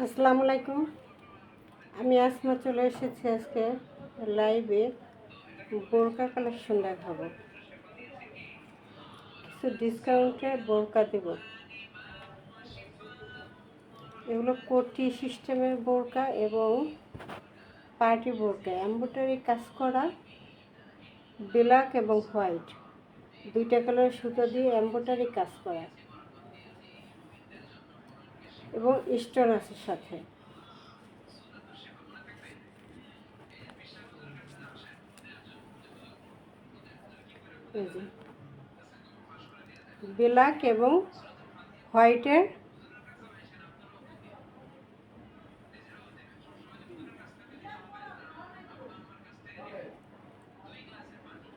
আসসালামু আলাইকুম। আমি আসমা চলে এসেছি আজকে লাইভে বোরকা কালেকশন দেখাবো। কিছু ডিসকাউন্টে বোরকা দেব। এগুলো কোটি সিস্টেমের বোরকা এবং পার্টি বোরকা, এমব্রয়ডারি কাজ করা, ব্ল্যাক এবং হোয়াইট দুইটা কালার সুতো দিয়ে এমব্রয়ডারি কাজ করা এবং স্টোন আছে সাথে। ব্ল্যাক এবং হোয়াইটের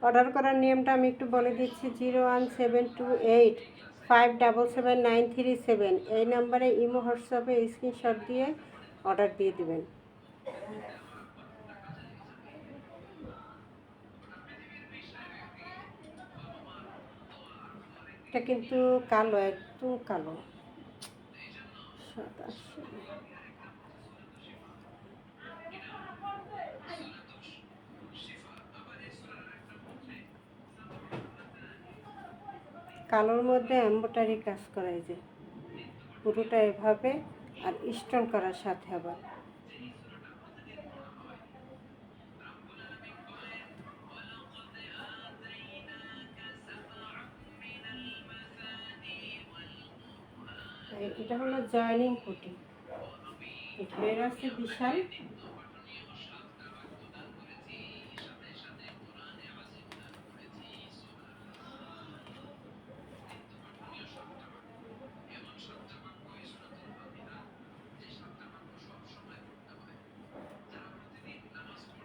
অর্ডার করার নিয়মটা আমি একটু বলে দিচ্ছি। 01728577937 এই নাম্বারে ইমো হোয়াটসঅ্যাপে স্ক্রিনশট দিয়ে অর্ডার দিয়ে দেবেন। এটা কিন্তু কালো, একদম কালো, সাদা কালোর মধ্যে এমব্রয়ডারি কাজ করা, এই যে পুরোটা এভাবে, আর স্টোন করার সাথে আবার এটা হলো জয়েনিং কোটি। বের আছে বিশাল।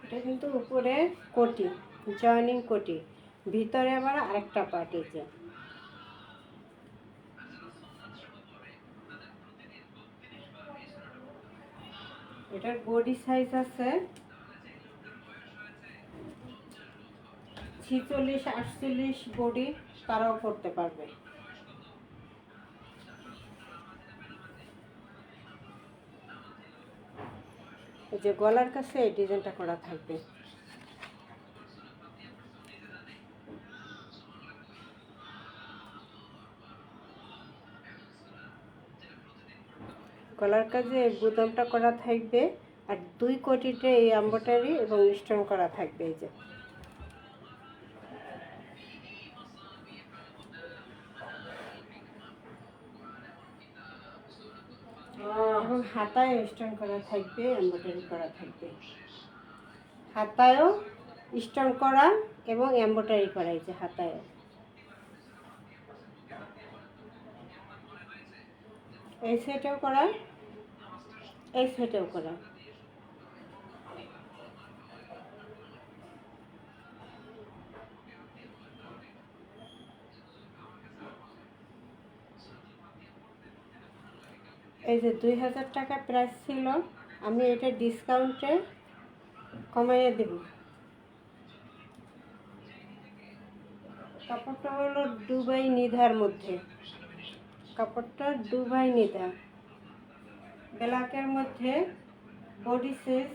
এটা কিন্তু উপরে কোটি, জয়েনিং কোটি, ভিতরে আবার আরেকটা পার্ট। এই যে এটার বডি সাইজ আছে 46-48 বডি, তারাও করতে পারবে। এই যে গলার কাছে এই ডিজাইনটা করা থাকবে। গলার কাছে এই বুতামটা করা থাকবে, আর 2 কোটিতে এই এমব্রয়ডারি এবং স্টোন করা থাকবে। এই যে এবং হাতায় স্টোন করা থাকবে, এমব্রয়ডারি করা থাকবে। হাতায়ও স্টোন করা এবং এমব্রয়ডারি করা, এই যে হাতায়ও। এই সাইডেও করা, এই সাইডেও করা। এই যে 2000 টাকা প্রাইস ছিল, আমি এটা ডিসকাউন্টে কমাইয়ে দেব। কাপড়টা হলো দুবাই নিধার মধ্যে, কাপড়টা দুবাই নিধা, ব্ল্যাকের মধ্যে, বডি সাইজ।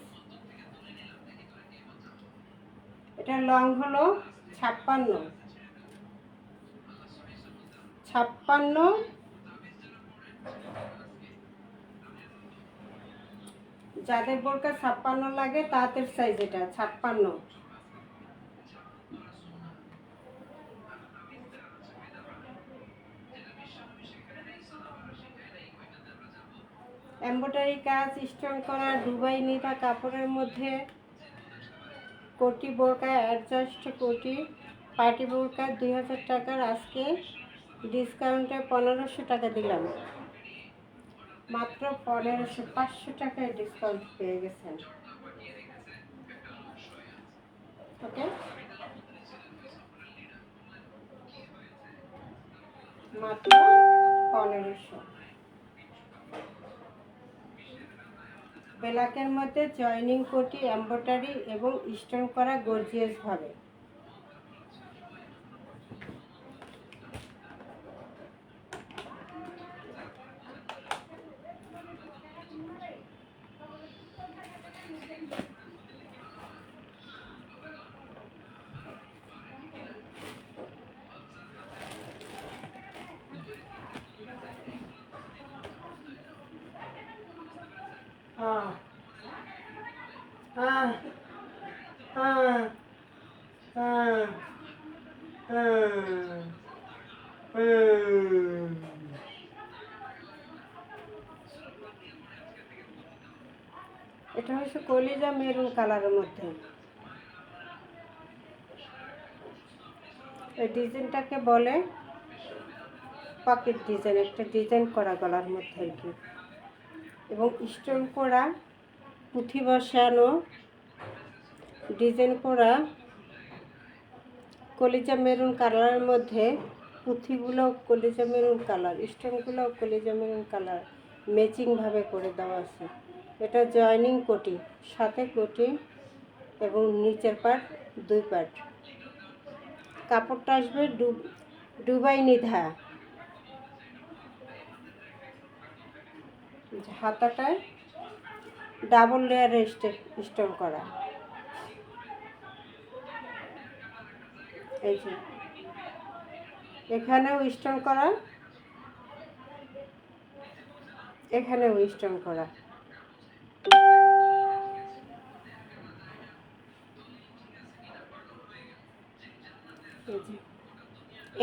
এটা লং হলো 56। যাদের বোরকা 56 লাগে তাদের সাইজ এটা 56। এমব্রয়ডারি কাজ, স্টোন করা, দুবাই নিধা কাপড়ের মধ্যে কোটি বোরকা, অ্যাডজাস্ট কোটি, পার্টি বোরকা 2000 টাকার। আজকে ডিসকাউন্টে 1500 টাকা দিলাম, মাত্র 1500, 500 টাকায় ডিসকাউন্ট পেয়ে গেছেন। ওকে, মাত্র 1500। ব্ল্যাকের মধ্যে জয়েনিং কোটি, এমব্রয়ডারি এবং স্টোন করা গর্জিয়াস ভাবে। হ্যাঁ হ্যাঁ হ্যাঁ হ্যাঁ হ্যাঁ। এটা হচ্ছে কলিজা মেরুন কালারের মধ্যে। এই ডিজাইনটাকে বলে পকেট ডিজাইন, একটা ডিজাইন করা গলার মধ্যে আর কি, এবং স্টোন করা পুঁথি বসানো ডিজাইন করা কলিজা মেরুন কালারের মধ্যে। পুঁথিগুলো কলিজা মেরুন কালার, স্টোনগুলো কলিজা মেরুন কালার, ম্যাচিংভাবে করে দেওয়া আছে। এটা জয়েনিং কোটি, সাথে কোটি এবং নিচের পার্ট 2 পার্ট। কাপড়টা আসবে দুবাই নিধা। হাতাটায় ডাবল লেয়ারের স্টোন করা। এই যে এখানেও স্টোন করা, এখানেও স্টোন করা।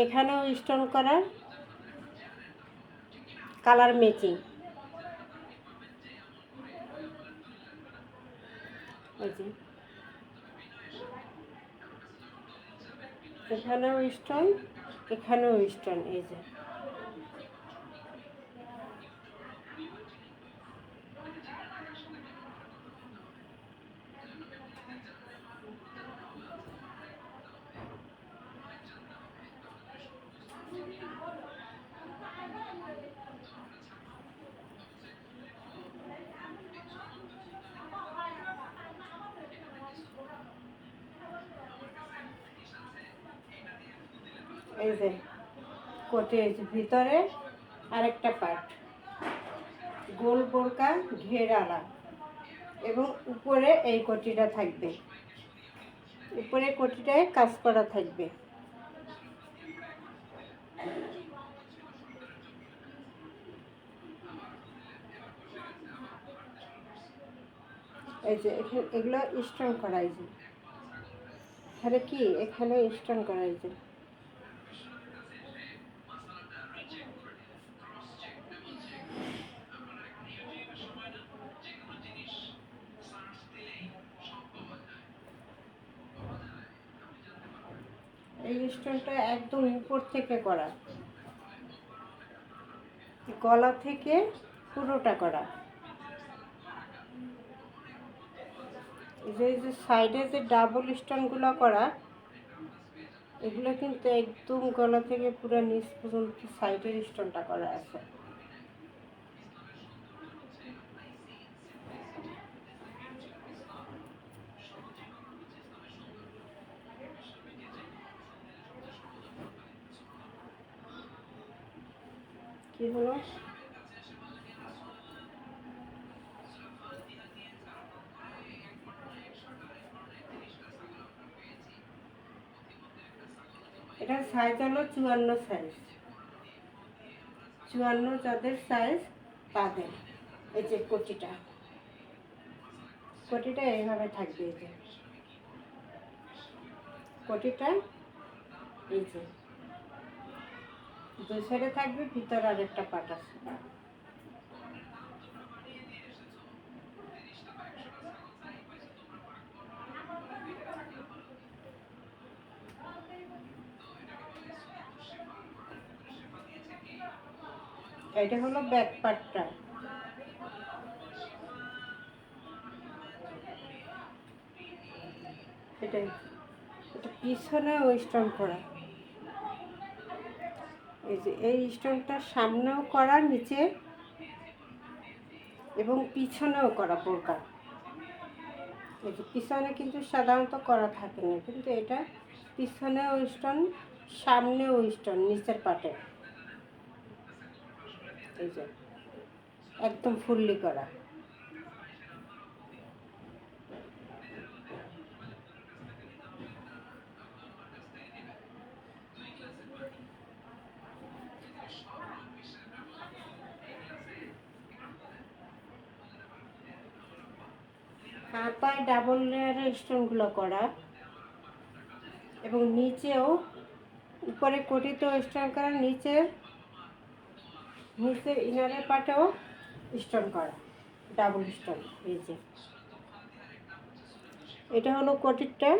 এখানেও স্টোন করা, কালার ম্যাচিং। এই যে এখানেও স্টোন, এখানেও স্টোন। এই যে এই যে কোটে, এই যে ভিতরে আরেকটা পার্ট গোল বোরকা ঘেরালা, এবং উপরে এই কোটিটা থাকবে, উপরে কোটিটায় কাজ করা থাকবে। এই যে এগুলো স্টোন করা। এই যে এখানে কি, এখানে স্টোন করা। এই যে এই স্টোনটা একদম উপর থেকে করা, গলা থেকে পুরোটা করা। এই যে সাইডে যে ডাবল স্টোনগুলো করা, এগুলো কিন্তু একদম গলা থেকে পুরো নিচ পর্যন্ত সাইডের স্টোনটা করা আছে। কি হলো, এটার সাইজ হলো 54 সাইজ, 54 যাদের সাইজ তাদের। এই যে কোটিটা, কোটিটা এইভাবে থাকবে। এই যে কোটিটা, এই যে 2 সাইডে থাকবে, ভিতরে আরেকটা পাট আছে। এটা হলো ব্যাক পার্টটা। এটাই, এটা পিছনে স্টোন করা। এই যে এই স্টোনটা সামনেও করা, নিচে এবং পিছনেও করা বোরকা। এই যে পিছনে কিন্তু সাধারণত করা থাকে না, কিন্তু এটা পিছনেও স্টোন, সামনেও স্টোন, নিচের পাটে। এই যে একদম ফুললি করা। হাতায় ডাবল লেয়ারের স্টোনগুলো করা এবং নিচেও উপরে কোটিতেও স্টোন করা, নিচের ইনারের পাটেও স্টোন করা, ডাবল স্টোন। এই যে এটা হলো কোটিরটা,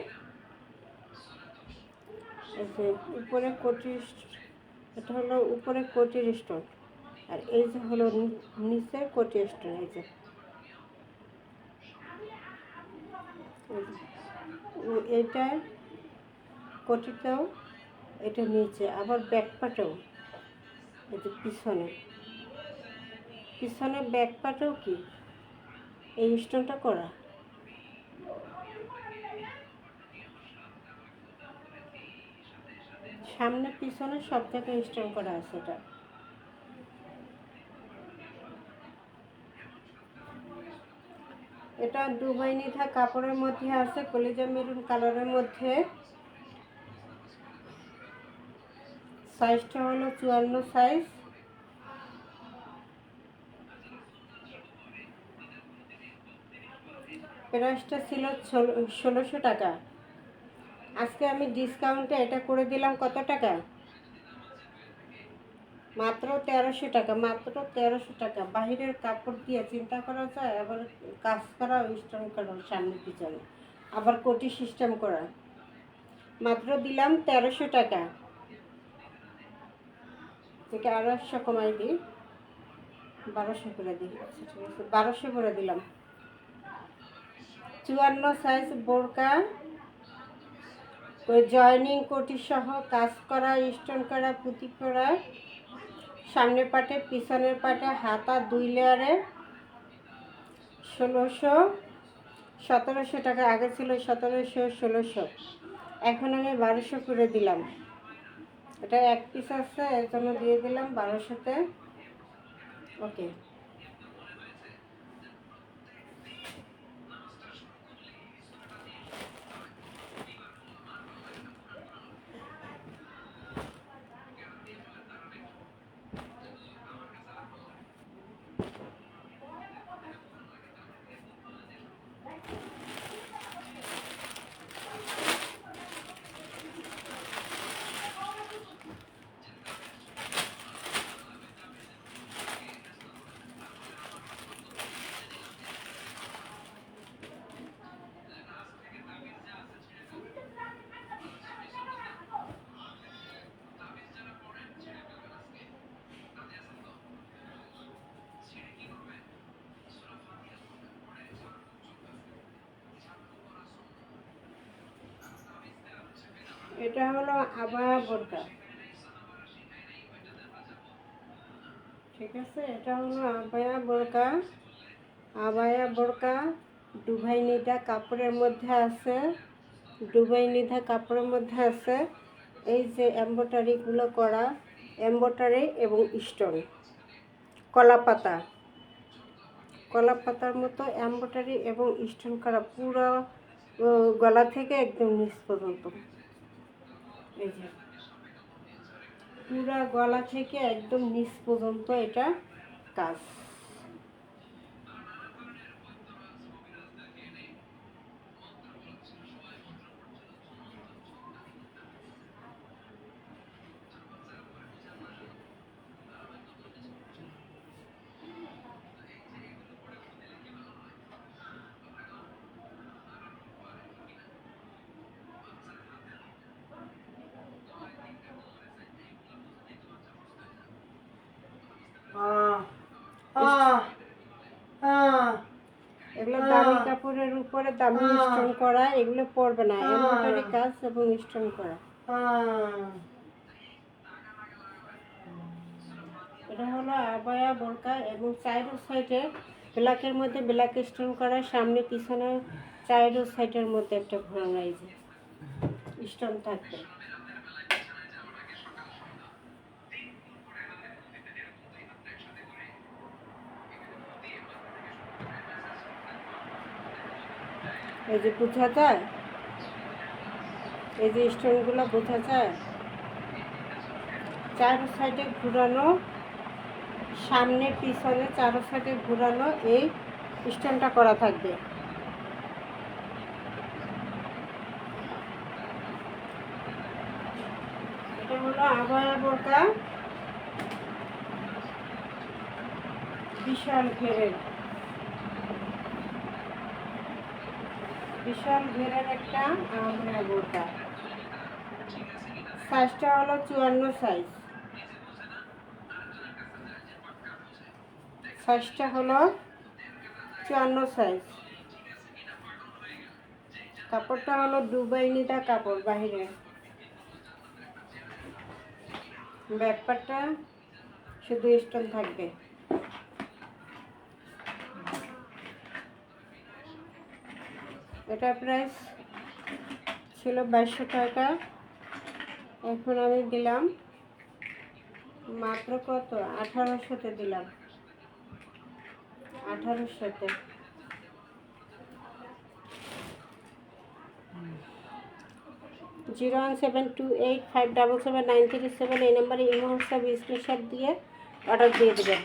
এই যে উপরে কোটির, এটা হলো উপরে কোটির স্টোন, আর এই যে হলো নিচের কোটির স্টোন। এই যে এটা কোটিটাও, এটা নিচে আবার ব্যাকপাটেও, এই যে পিছনে ব্যাকপাটেও কি এই স্টোনটা করা। সামনে পিছনে সব জায়গায় স্টোন করা আছে। এটা দুবাই নিথা কাপড়ের মধ্যে আছে, কলিজা মেরুন কালারের মধ্যে। সাইজটা হলো 54 সাইজ। প্রাইসটা ছিল 1600 টাকা। আজকে আমি ডিসকাউন্টে এটা করে দিলাম কত টাকা, মাত্র 1300 টাকা। মাত্র 1300 টাকা। বাহিরের কাপড় দিয়ে চিন্তা করা যায়, আবার কাজ করা, স্টোন করা সামনে পিছনে, আবার কোটি সিস্টেম করা। মাত্র দিলাম 1300 টাকা, এটা 800 কমাই দিই, 1200 করে দিই। আচ্ছা ঠিক আছে, 1200 করে দিলাম। 54 সাইজ বোরকা, ওই জয়নিং কোটি সহ কাজ করা, স্টোন করা, পুঁতি করা, সামনের পাটে পিছনের পাটে, হাতা 2 লেয়ারে। 1700 টাকা। আগে ছিল 1700, 1600, এখন আমি 1200 করে দিলাম। এটা এক পিস আছে, এর জন্য দিয়ে দিলাম 1200-তে। ওকে। এটা হলো আবায়া বোরকা, ঠিক আছে। এটা হলো আবায়া বোরকা। আবায়া বোরকা দুবাই নিধা কাপড়ের মধ্যে আছে, দুবাই নিধা কাপড়ের মধ্যে আছে। এই যে এমব্রয়ডারিগুলো করা, এমব্রয়ডারি এবং স্টোন, কলাপাতা, কলাপাতার মতো এমব্রয়ডারি এবং স্টোন করা, পুরো গলা থেকে একদম নিচ পর্যন্ত। এই যে পুরা গলা থেকে একদম নিচ পর্যন্ত এটা কাজ। এগুলো দামি কাপড়ের উপরে দামি স্টোন করা, এগুলো পরবে না, এমব্রয়ডারি কাজ এবং স্টোন করা। এটা হলো আবায়া বোরকা এবং চাইরো সাইডে ব্ল্যাকের মধ্যে ব্ল্যাক স্টোন করা, সামনে পিছনে চাইরো সাইডের মধ্যে একটা ঘোরানো এই যে স্টোন থাকবে। এই যে বোঝা যায়, এই যে স্টোনগুলো বোঝা যায়, চারো সাইডে ঘুরানো, সামনে পিছনে চারো সাইডে ঘুরানো এই স্টোনটা করা থাকবে। আবায়া বোরকা, বিশাল ঘেরের একটা আবায়া বোরকা। সাইজটা হলো 54 সাইজ। সাইজটা হলো 54 সাইজ। কাপড়টা হলো দুবাই নিতা কাপড় বাহিরে। ব্যাপারটা শুধু স্টোন থাকবে। এটা প্রাইস ছিল 2200 টাকা, এখন আমি দিলাম মাত্র কত 1800-তে দিলাম, 1800-তে। 01728577937 এই নম্বরে ইমো হোয়াটসঅ্যাপ স্ক্রিনশট দিয়ে অর্ডার দিয়ে দেবেন।